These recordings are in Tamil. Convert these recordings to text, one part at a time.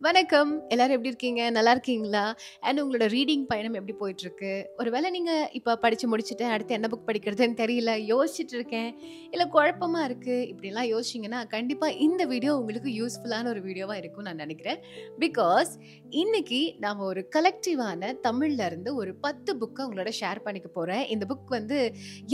வணக்கம். எல்லாரும் எப்படி இருக்கீங்க? நல்லா இருக்கீங்களா? அண்ட் உங்களோட ரீடிங் பயணம் எப்படி போயிட்டுருக்கு? ஒருவேளை நீங்க இப்ப படிச்சு முடிச்சுட்டேன், அடுத்து என்ன புக் படிக்கிறதுன்னு தெரியல, யோசிச்சுட்டு இருக்கேன், இல்ல குழப்பமா இருக்கு, இப்படிலாம் யோசிச்சீங்கன்னா, கண்டிப்பா இந்த வீடியோ உங்களுக்கு யூஸ்ஃபுல்லான ஒரு வீடியோவா இருக்கும்னு நான் நெனைக்கிறேன். பிகாஸ் இன்னைக்கு நாம ஒரு கலெக்டிவான தமிழ்ல இருந்து ஒரு 10 புக்க உங்களோட ஷேர் பண்ணிக்க போறேன். இந்த புக் வந்து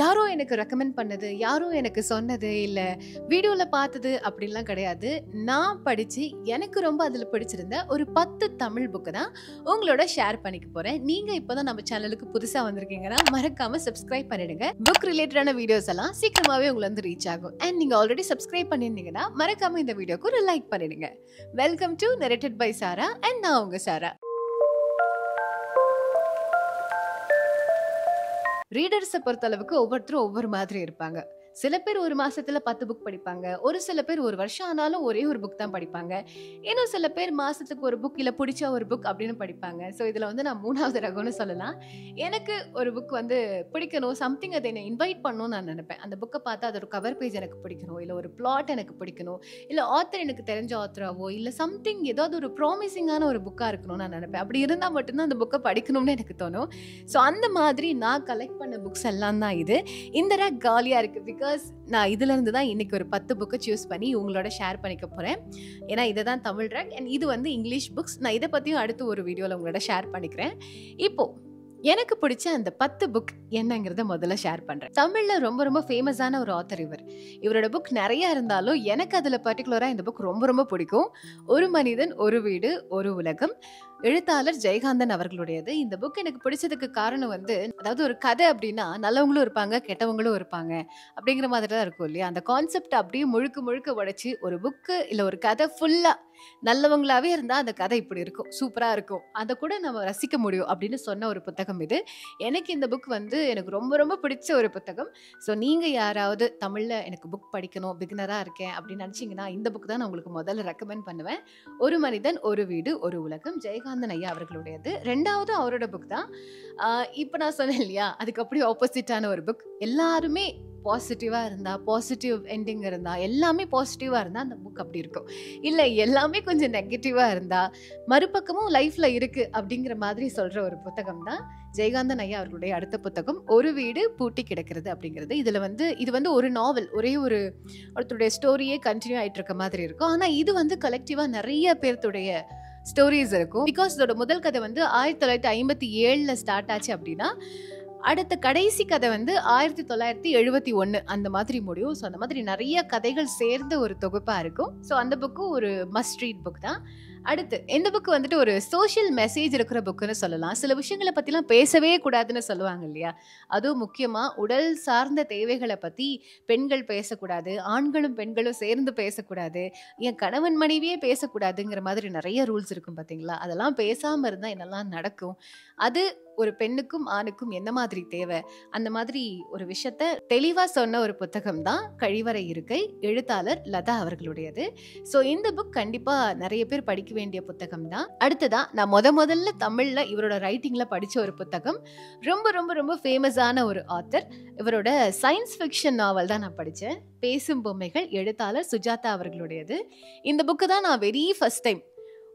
யாரோ எனக்கு ரெக்கமெண்ட் பண்ணது, யாரோ எனக்கு சொன்னது, இல்ல வீடியோல பார்த்தது அப்படின்லாம் கிடையாது. நான் படிச்சு எனக்கு ரொம்ப அதுல பிடிச்சிருந்த ஒரு 10 தமிழ் புக்க தான் உங்களோட ஷேர் பண்ணிக்க போறேன். நீங்க இப்பதான் நம்ம சேனலுக்கு புதுசா வந்திருக்கீங்கன்னா மறக்காம சப்ஸ்கிரைப் பண்ணிடுங்க. புக் ரிலேட்டடான வீடியோஸ் எல்லாம் சீக்கிரமாவே உங்களை வந்து ரீச் ஆகும். அண்ட் நீங்க ஆல்ரெடி சப்ஸ்கிரைப் பண்ணிருந்தீங்கன்னா மறக்காம இந்த வீடியோக்கு ஒரு லைக் பண்ணிடுங்க. Welcome to narrated by Sara and நான் உங்க சாரா. ரீடர்ஸை பொறுத்தளவுக்கு ஒவ்வொருத்தரும் ஒவ்வொரு மாதிரி இருப்பாங்க. சில பேர் ஒரு மாசத்துல 10 புக் படிப்பாங்க, ஒரு சில பேர் ஒரு வருஷம் ஆனாலும் ஒரே ஒரு புக் தான் படிப்பாங்க, இன்னும் சில பேர் மாசத்துக்கு ஒரு புக் இல்ல பிடிச்ச ஒரு புக் அப்படின்னு படிப்பாங்க. ஸோ இதுல வந்து நான் 3வது ரகம்னு சொல்லலாம். எனக்கு ஒரு புக் வந்து பிடிக்கணும், சம்திங் அதை என்னை இன்வைட் பண்ணணும்னு நான் நினைப்பேன். அந்த புக்கை பார்த்தா அதோட கவர் பேஜ் எனக்கு பிடிக்கணும், இல்லை ஒரு பிளாட் எனக்கு பிடிக்கணும், இல்லை ஆத்தர் எனக்கு தெரிஞ்ச ஆத்தராவோ இல்லை சம்திங் ஏதாவது ஒரு ப்ராமிசிங்கான ஒரு புக்காக இருக்கணும்னு நான் நினைப்பேன். அப்படி இருந்தால் மட்டும்தான் அந்த புக்கை படிக்கணும்னு எனக்கு தோணும். ஸோ அந்த மாதிரி நான் கலெக்ட் பண்ண புக்ஸ் எல்லாம் தான் இது. இந்த ரேக் காலியாக இருக்குது. பிகாஸ் நான் இதுலேருந்து தான் இன்னைக்கு ஒரு 10 புக்கை சூஸ் பண்ணி உங்களோட ஷேர் பண்ணிக்க போகிறேன். ஏன்னா இதை தான் தமிழ் ரேக் அண்ட் இது வந்து இங்கிலீஷ் புக்ஸ். நான் இதை பற்றியும் அடுத்து ஒரு வீடியோவில் உங்களோட ஷேர் பண்ணிக்கிறேன். இப்போது எனக்கு பிடிச்ச அந்த 10 புக் என்னங்கிறத முதல்ல ஷேர் பண்றேன். தமிழ்ல ரொம்ப ரொம்ப ஃபேமஸான ஒரு ஆத்தர் இவர். இவரோட புக் நிறைய இருந்தாலும் எனக்கு அதுல பர்டிகுலரா இந்த புக் ரொம்ப ரொம்ப பிடிக்கும். ஒரு மனிதன் ஒரு வீடு ஒரு உலகம். எழுத்தாளர் ஜெயகாந்தன் அவர்களுடையது. இந்த புக் எனக்கு பிடிச்சதுக்கு காரணம் வந்து, அதாவது ஒரு கதை அப்படின்னா நல்லவங்களும் இருப்பாங்க கெட்டவங்களும் இருப்பாங்க அப்படிங்கிற மாதிரி தான் இருக்கும் இல்லையா? அந்த கான்செப்ட் அப்படியே முழுக்க முழுக்க உடைச்சு ஒரு புக்கு இல்ல ஒரு கதை ஃபுல்லா நல்லவங்களாவே இருந்தா அந்த கதை இப்படி இருக்கும், சூப்பரா இருக்கும், அதை கூட நம்ம ரசிக்க முடியும் அப்படின்னு சொன்ன ஒரு புத்தகம் இது. எனக்கு இந்த புக் வந்து எனக்கு ரொம்ப ரொம்ப பிடிச்ச ஒரு புத்தகம். ஸோ நீங்க யாராவது தமிழ்ல எனக்கு புக் படிக்கணும், பிகினரா இருக்கேன் அப்படின்னு நினைச்சீங்கன்னா இந்த புக் தான் நான் உங்களுக்கு முதல்ல ரெக்கமெண்ட் பண்ணுவேன். ஒரு மனிதன் ஒரு வீடு ஒரு உலகம், ஜெயகாந்தன் ஐயா அவர்களுடையது. 2வது அவரோட புக் தான். இப்போ நான் சொன்னேன் இல்லையா, அதுக்கு அப்படியே ஆப்போசிட்டான ஒரு புக். எல்லாருமே பாசிட்டிவா இருந்தா, பாசிட்டிவ் எண்டிங் இருந்தா, எல்லாமே பாசிட்டிவா இருந்தா அந்த புக் அப்படி இருக்கும். இல்லை எல்லாமே கொஞ்சம் நெகட்டிவா இருந்தா மறுபக்கமும் லைஃப்ல இருக்கு அப்படிங்கிற மாதிரி சொல்ற ஒரு புத்தகம் தான் ஜெயகாந்தன் ஐயா அவர்களுடைய அடுத்த புத்தகம், ஒரு வீடு பூட்டி கிடக்கிறது அப்படிங்கிறது. இதுல வந்து இது வந்து ஒரு நாவல், ஒரே ஒரு ஒருத்தருடைய ஸ்டோரியே கண்டினியூ ஆயிட்டு இருக்க மாதிரி இருக்கும். ஆனா இது வந்து கலெக்டிவா நிறைய பேர்த்துடைய ஸ்டோரிஸ் இருக்கும். பிகாஸ் இதோட முதல் கதை வந்து 1957 ஸ்டார்ட் ஆச்சு அப்படின்னா அடுத்த கடைசி கதை வந்து 1971 அந்த மாதிரி முடியும். ஸோ அந்த மாதிரி நிறைய கதைகள் சேர்ந்த ஒரு தொகுப்பா இருக்கும். ஸோ அந்த புக்கு ஒரு மஸ்ட் ரீட் புக் தான். அடுத்து இந்த புக்கு வந்துட்டு ஒரு சோஷியல் மெசேஜ் இருக்கிற புக்குன்னு சொல்லலாம். சில விஷயங்களை பற்றிலாம் பேசவே கூடாதுன்னு சொல்லுவாங்க இல்லையா? அதுவும் முக்கியமாக உடல் சார்ந்த தேவைகளை பற்றி பெண்கள் பேசக்கூடாது, ஆண்களும் பெண்களும் சேர்ந்து பேசக்கூடாது, என் கணவன் மனைவியே பேசக்கூடாதுங்கிற மாதிரி நிறைய ரூல்ஸ் இருக்கும் பார்த்தீங்களா? அதெல்லாம் பேசாமல் இருந்தால் என்னெல்லாம் நடக்கும், அது ஒரு பெண்ணுக்கும் ஆணுக்கும் என்ன மாதிரி தேவை, அந்த மாதிரி ஒரு விஷயத்த தெளிவாக சொன்ன ஒரு புத்தகம் தான் கழிவறை இருக்கை, எழுத்தாளர் லதா அவர்களுடையது. ஸோ இந்த புக் கண்டிப்பாக நிறைய பேர் படிக்க வேண்டிய புத்தகம் தான். அடுத்ததா நான் முதல்ல தமிழ்ல இவரோட ரைட்டிங்ல படிச்ச ஒரு புத்தகம், ரொம்ப ரொம்ப ரொம்ப ஃபேமஸான ஒரு ஆத்தர். இவரோட சயின்ஸ் ஃபிக்ஷன் நாவல் தான் நான் படித்தேன், பேசும் பொம்மைகள், எழுத்தாளர் சுஜாதா அவர்களுடையது. இந்த புக்கு தான் நான் வெரி ஃபர்ஸ்ட் டைம்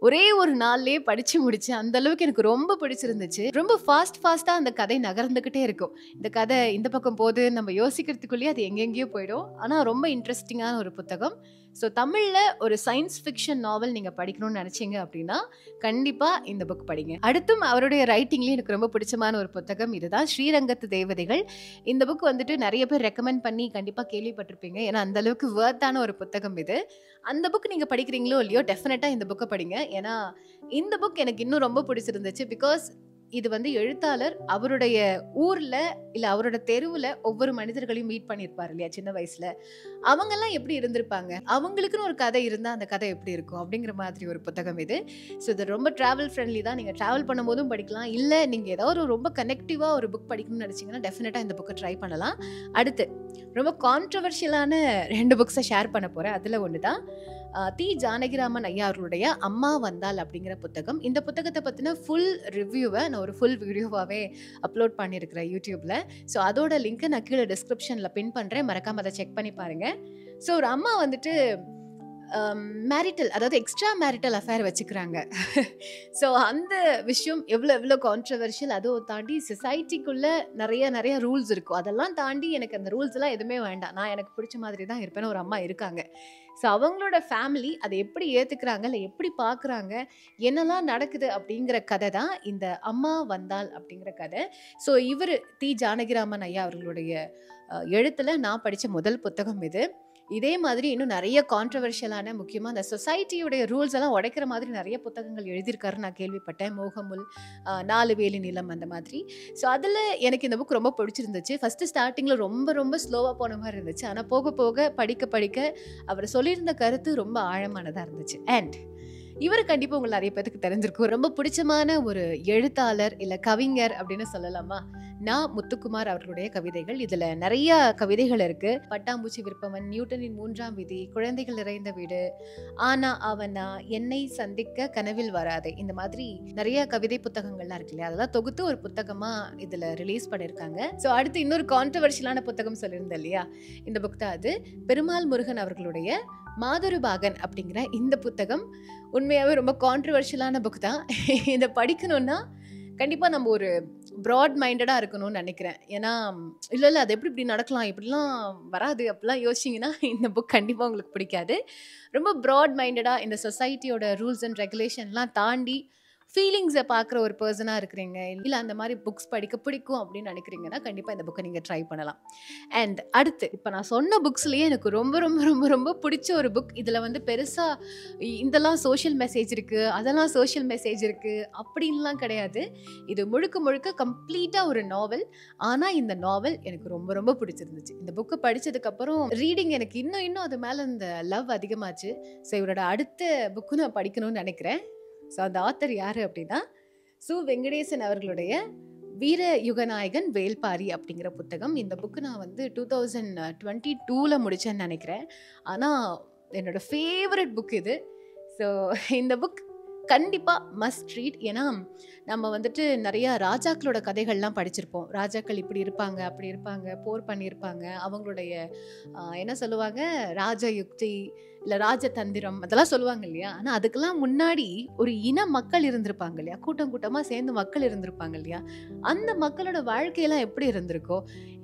ஒரே ஒரு நாள்லயே படிச்சு முடிச்சேன். அந்த அளவுக்கு எனக்கு ரொம்ப பிடிச்சிருந்துச்சு. ரொம்ப ஃபாஸ்டா அந்த கதை நகர்ந்துகிட்டே இருக்கும். இந்த கதை இந்த பக்கம் போது நம்ம யோசிக்கிறதுக்குள்ளேயே அது எங்கெங்கேயோ போயிடும். ஆனா ரொம்ப இன்ட்ரெஸ்டிங்கான ஒரு புத்தகம். ஸோ தமிழ்ல ஒரு சயின்ஸ் ஃபிக்ஷன் நாவல் நீங்க படிக்கணும்னு நினைச்சீங்க அப்படின்னா கண்டிப்பா இந்த புக் படிங்க. அடுத்தும் அவருடைய ரைட்டிங்லயே எனக்கு ரொம்ப பிடிச்சமான ஒரு புத்தகம் இதுதான், ஸ்ரீரங்கத்து தேவதைகள். இந்த புக் வந்துட்டு நிறைய பேர் ரெக்கமெண்ட் பண்ணி கண்டிப்பா கேள்விப்பட்டிருப்பீங்க. ஏன்னா அந்த அளவுக்கு வர்த்தான ஒரு புத்தகம் இது. அந்த புக் நீங்க படிக்கிறீங்களோ இல்லையோ டெஃபினட்டா இந்த புக்கை படிங்க. ஏன்னா இந்த புக் எனக்கு இன்னும் ரொம்ப பிடிச்சிருந்துச்சு. பிகாஸ் இது வந்து எழுத்தாளர் அவருடைய ஊர்ல இல்ல அவரோட தெருவுல ஒவ்வொரு மனிதர்களையும் மீட் பண்ணியிருப்பாரு இல்லையா சின்ன வயசுல, அவங்கெல்லாம் எப்படி இருந்திருப்பாங்க, அவங்களுக்குன்னு ஒரு கதை இருந்தா அந்த கதை எப்படி இருக்கும் அப்படிங்கிற மாதிரி ஒரு புத்தகம் இது. ஸோ இது ரொம்ப டிராவல் ஃப்ரெண்ட்லி தான். நீங்க டிராவல் பண்ணும்போதும் படிக்கலாம், இல்ல நீங்க ஏதாவது ஒரு ரொம்ப கனெக்டிவா ஒரு புக் படிக்கணும்னு நினைச்சீங்கன்னா டெஃபினட்டா இந்த புக்கை ட்ரை பண்ணலாம். அடுத்து ரொம்ப கான்ட்ரவர்ஷியலான 2 புக்ஸை ஷேர் பண்ண போறேன். அதுல ஒண்ணுதான் தி ஜானகிராமன் ஐயா அவர்களுடைய அம்மா வந்தால் அப்படிங்கிற புத்தகம். இந்த புத்தகத்தை பற்றின ஃபுல் ரிவ்யூவை நான் ஒரு ஃபுல் வீடியோவாகவே அப்லோட் பண்ணியிருக்கிறேன் யூடியூப்ல. ஸோ அதோட லிங்க்கை நான் கீழே டிஸ்கிரிப்ஷனில் பின் பண்ணுறேன், மறக்காம அதை செக் பண்ணி பாருங்க. ஸோ ஒரு அம்மா வந்துட்டு மேரிட்டல், அதாவது எக்ஸ்ட்ரா மேரிட்டல் அஃபேர் வச்சுக்கிறாங்க. ஸோ அந்த விஷயம் எவ்வளோ எவ்வளோ கான்ட்ரவர்ஷியல். அதுவும் தாண்டி சொசைட்டிக்குள்ளே நிறைய நிறைய ரூல்ஸ் இருக்கும். அதெல்லாம் தாண்டி எனக்கு அந்த ரூல்ஸ் எல்லாம் எதுவுமே வேண்டாம், நான் எனக்கு பிடிச்ச மாதிரி தான் இருப்பேன்னு ஒரு அம்மா இருக்காங்க. ஸோ அவங்களோட ஃபேமிலி அதை எப்படி ஏற்றுக்கிறாங்க, இல்லை எப்படி பார்க்குறாங்க, என்னெல்லாம் நடக்குது அப்படிங்கிற கதை தான் இந்த அம்மா வந்தாள் அப்படிங்கிற கதை. ஸோ இவர் தி ஜானகிராமன் ஐயா அவர்களுடைய எழுத்தில் நான் படித்த முதல் புத்தகம் இது. இதே மாதிரி இன்னும் நிறைய கான்ட்ரவர்ஷியலான, முக்கியமாக அந்த சொசைட்டியுடைய ரூல்ஸ் எல்லாம் உடைக்கிற மாதிரி நிறைய புத்தகங்கள் எழுதியிருக்காருன்னு நான் கேள்விப்பட்டேன். மோகமுல், 4 வேலி நிலம், அந்த மாதிரி. ஸோ அதில் எனக்கு இந்த புக் ரொம்ப பிடிச்சிருந்துச்சு. ஃபஸ்ட்டு ஸ்டார்டிங்கில் ரொம்ப ரொம்ப ஸ்லோவாக போன மாதிரி இருந்துச்சு. ஆனால் போக போக படிக்க படிக்க அவர் சொல்லியிருந்த கருத்து ரொம்ப ஆழமானதாக இருந்துச்சு. அண்ட் இவர் கண்டிப்பாக உங்களுக்கு நிறைய பேருக்கு தெரிஞ்சிருக்கும். ரொம்ப பிடிச்சமான ஒரு எழுத்தாளர் இல்லை கவிஞர் அப்படின்னு சொல்லலாமா, நான் முத்துக்குமார் அவர்களுடைய கவிதைகள். இதில் நிறைய கவிதைகள் இருக்கு. பட்டாம்பூச்சி விருப்பவன், நியூட்டனின் 3ஆம் விதி, குழந்தைகள் நிறைந்த வீடு, ஆனா அவனா, என்னை சந்திக்க கனவில் வராதே, இந்த மாதிரி நிறைய கவிதை புத்தகங்கள்லாம் இருக்கு இல்லையா, அதெல்லாம் தொகுத்து ஒரு புத்தகமா இதில் ரிலீஸ் பண்ணியிருக்காங்க. ஸோ அடுத்து இன்னொரு கான்ட்ரவர்ஷியலான புத்தகம் சொல்லியிருந்தேன் இல்லையா, இந்த புக் தான் அது. பெருமாள் முருகன் அவர்களுடைய மாதுருபாகன் அப்படிங்கிற இந்த புத்தகம் உண்மையாகவே ரொம்ப கான்ட்ரவர்ஷியலான புக் தான். இதை படிக்கணும்னா கண்டிப்பாக நம்ம ஒரு ப்ராட் மைண்டடாக இருக்கணும்னு நினைக்கிறேன். ஏன்னா இல்லை அது எப்படி இப்படி நடக்கலாம், இப்படிலாம் வராது அப்படிலாம் யோசிச்சிங்கன்னா இந்த புக் கண்டிப்பாக உங்களுக்கு பிடிக்காது. ரொம்ப ப்ராட் மைண்டடாக இந்த சொசைட்டியோட ரூல்ஸ் அண்ட் ரெகுலேஷன்லாம் தாண்டி ஃபீலிங்ஸை பார்க்குற ஒரு பர்சனாக இருக்கிறீங்க, இல்லை அந்த மாதிரி புக்ஸ் படிக்க பிடிக்கும் அப்படின்னு நினைக்கிறீங்கன்னா கண்டிப்பாக இந்த புக்கை நீங்கள் ட்ரை பண்ணலாம். அண்ட் அடுத்து இப்போ நான் சொன்ன புக்ஸ்லேயே எனக்கு ரொம்ப ரொம்ப ரொம்ப ரொம்ப பிடிச்ச ஒரு புக். இதில் வந்து பெருசாக இதெல்லாம் சோஷியல் மெசேஜ் இருக்குது, அதெல்லாம் சோஷியல் மெசேஜ் இருக்குது அப்படின்லாம் கிடையாது. இது முழுக்க முழுக்க கம்ப்ளீட்டாக ஒரு நாவல். ஆனால் இந்த நாவல் எனக்கு ரொம்ப ரொம்ப பிடிச்சிருந்துச்சு. இந்த புக்கை படித்ததுக்கப்புறம் ரீடிங் எனக்கு இன்னும் அது மேலே இந்த லவ் அதிகமாச்சு. ஸோ இவரோட அடுத்த புக்கு நான் படிக்கணும்னு நினைக்கிறேன். ஸோ அந்த ஆத்தர் யார் அப்படின்னா சு வெங்கடேசன் அவர்களுடைய வீர யுகநாயகன் வேல்பாரி அப்படிங்கிற புத்தகம். இந்த புக்கு நான் வந்து 2022 முடித்தேன்னு நினைக்கிறேன். ஆனால் என்னோடய ஃபேவரட் புக் இது. ஸோ இந்த புக் கண்டிப்பாக மஸ்ட் ரீட். ஏன்னா நம்ம வந்துட்டு நிறையா ராஜாக்களோட கதைகள்லாம் படிச்சிருப்போம். ராஜாக்கள் இப்படி இருப்பாங்க, அப்படி இருப்பாங்க, போர் பண்ணியிருப்பாங்க, அவங்களுடைய என்ன சொல்லுவாங்க, ராஜயுக்தி இல்லை ராஜதந்திரம் அதெல்லாம் சொல்லுவாங்க இல்லையா. ஆனால் அதுக்கெல்லாம் முன்னாடி ஒரு இன மக்கள் இருந்திருப்பாங்க இல்லையா, கூட்டம் கூட்டமாக சேர்ந்து மக்கள் இருந்திருப்பாங்க இல்லையா. அந்த மக்களோட வாழ்க்கையெல்லாம் எப்படி இருந்திருக்கோ,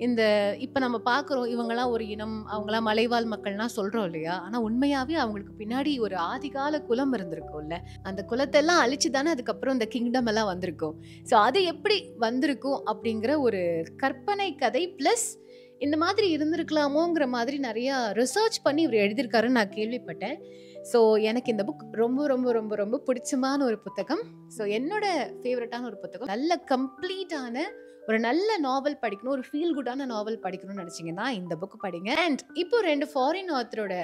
இந்த இப்போ நம்ம பார்க்குறோம் இவங்கெல்லாம் ஒரு இனம், அவங்களாம் மலைவாழ் மக்கள்லாம் சொல்கிறோம் இல்லையா. ஆனால் உண்மையாகவே அவங்களுக்கு பின்னாடி ஒரு ஆதிகால குலம் இருந்திருக்கும்ல. அந்த குலத்தெல்லாம் அழிச்சு தானே அதுக்கப்புறம் இந்த கிங்டம் எல்லாம் வந்திருக்கும். ஸோ அது எப்படி வந்திருக்கும் அப்படிங்கிற ஒரு கற்பனை கதை ப்ளஸ் இந்த மாதிரி இருந்திருக்கலாமோங்கிற மாதிரி நிறையா ரிசர்ச் பண்ணி இவர் எழுதியிருக்காருன்னு நான் கேள்விப்பட்டேன். ஸோ எனக்கு இந்த புக் ரொம்ப ரொம்ப ரொம்ப ரொம்ப பிடிச்சமான ஒரு புத்தகம். ஸோ என்னோட ஃபேவரட்டான ஒரு புத்தகம். நல்ல கம்ப்ளீட்டான ஒரு நல்ல நாவல் படிக்கணும், ஒரு ஃபீல் குட்டான நாவல் படிக்கணும்னு நினச்சிங்கன்னா இந்த புக் படிங்க. அண்ட் இப்போ 2 ஃபாரின் ஆத்தரோட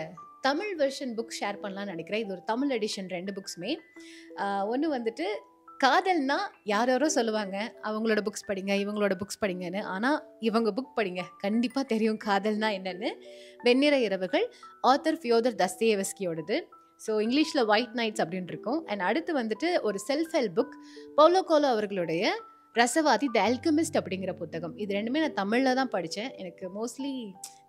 தமிழ் வெர்ஷன் புக் ஷேர் பண்ணலான்னு நினைக்கிறேன். இது ஒரு தமிழ் எடிஷன் 2 புக்ஸுமே. ஒன்று வந்துட்டு காதல்னா யாரோ சொல்லுவாங்க அவங்களோட புக்ஸ் படிங்க, இவங்களோட புக்ஸ் படிங்கன்னு. ஆனால் இவங்க புக் படிங்க, கண்டிப்பாக தெரியும் காதல்னா என்னென்னு. வெண்ணிற இரவுகள், ஆத்தர் ஃபியோதர் தஸ்தேயெவ்ஸ்கியோடது. ஸோ இங்கிலீஷில் ஒயிட் நைட்ஸ் அப்படின்னு இருக்கும். அண்ட் அடுத்து வந்துட்டு ஒரு செல்ஃப் ஹெல்ப் புக், பவுலோ கோலோ அவர்களுடைய ரசவாதி த அல்கெமிஸ்ட் அப்படிங்கிற புத்தகம். இது ரெண்டுமே நான் தமிழில் தான் படித்தேன். எனக்கு மோஸ்ட்லி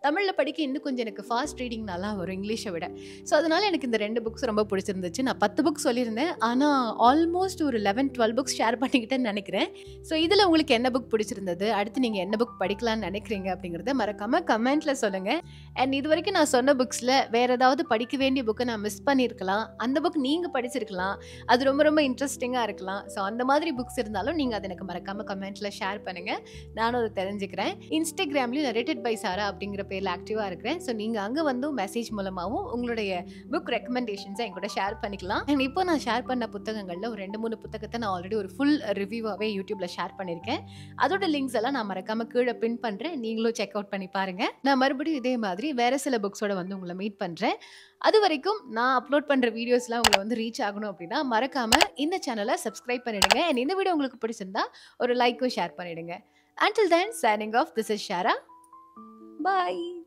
தமிழில் படிக்க இன்னும் கொஞ்சம் எனக்கு ஃபாஸ்ட் ரீடிங் நல்லா வரும் இங்கிலீஷை விட. ஸோ அதனால் எனக்கு இந்த 2 புக்ஸ் ரொம்ப பிடிச்சிருந்துச்சு. நான் 10 புக்ஸ் சொல்லியிருந்தேன், ஆனால் ஆல்மோஸ்ட் ஒரு 11-12 புக்ஸ் ஷேர் பண்ணிக்கிட்டேன்னு நினைக்கிறேன். ஸோ இதில் உங்களுக்கு என்ன புக் பிடிச்சிருந்தது, அடுத்து நீங்கள் என்ன புக் படிக்கலான்னு நினைக்கிறீங்க அப்படிங்கிறத மறக்காமல் கமெண்ட்டில் சொல்லுங்கள். அண்ட் இது வரைக்கும் நான் சொன்ன புக்ஸில் வேறு ஏதாவது படிக்க வேண்டிய புக்கை நான் மிஸ் பண்ணியிருக்கலாம், அந்த புக் நீங்கள் படிச்சிருக்கலாம், அது ரொம்ப ரொம்ப இன்ட்ரெஸ்டிங்காக இருக்கலாம். ஸோ அந்த மாதிரி புக்ஸ் இருந்தாலும் நீங்கள் அதை எனக்கு மறக்காமல் கமெண்ட்டில் ஷேர் பண்ணுங்கள், நானும் அதை தெரிஞ்சுக்கிறேன். இன்ஸ்டாகிராம்லேயும் நரேட்டட் பை சாரா அப்படிங்கிற பேரில் ஆக்டிவாக இருக்கிறேன். ஸோ நீங்கள் அங்கே வந்து மெசேஜ் மூலமாகவும் உங்களுடைய புக் ரெக்கமெண்டேஷன்ஸை என் கூட ஷேர் பண்ணிக்கலாம். அண்ட் இப்போ நான் ஷேர் பண்ண புத்தகங்களில் ஒரு 2-3 புத்தகத்தை நான் ஆல்ரெடி ஒரு ஃபுல் ரிவ்யூவாகவே யூடியூப்பில் ஷேர் பண்ணியிருக்கேன். அதோட லிங்க்ஸ் எல்லாம் நான் மறக்காமல் கீழே பின் பண்ணுறேன், நீங்களும் செக் அவுட் பண்ணி பாருங்கள். நான் மறுபடியும் இதே மாதிரி வேறு சில புக்ஸோட வந்து உங்களை மீட் பண்ணுறேன். அது வரைக்கும் நான் அப்லோட் பண்ணுற வீடியோஸ்லாம் உங்களை வந்து ரீச் ஆகணும் அப்படின்னா மறக்காமல் இந்த சேனலை சப்ஸ்கிரைப் பண்ணிவிடுங்க. அண்ட் இந்த வீடியோ உங்களுக்கு பிடிச்சிருந்தா ஒரு லைக்கும் ஷேர் பண்ணிவிடுங்க. Until then, signing off, this is Shara. Bye.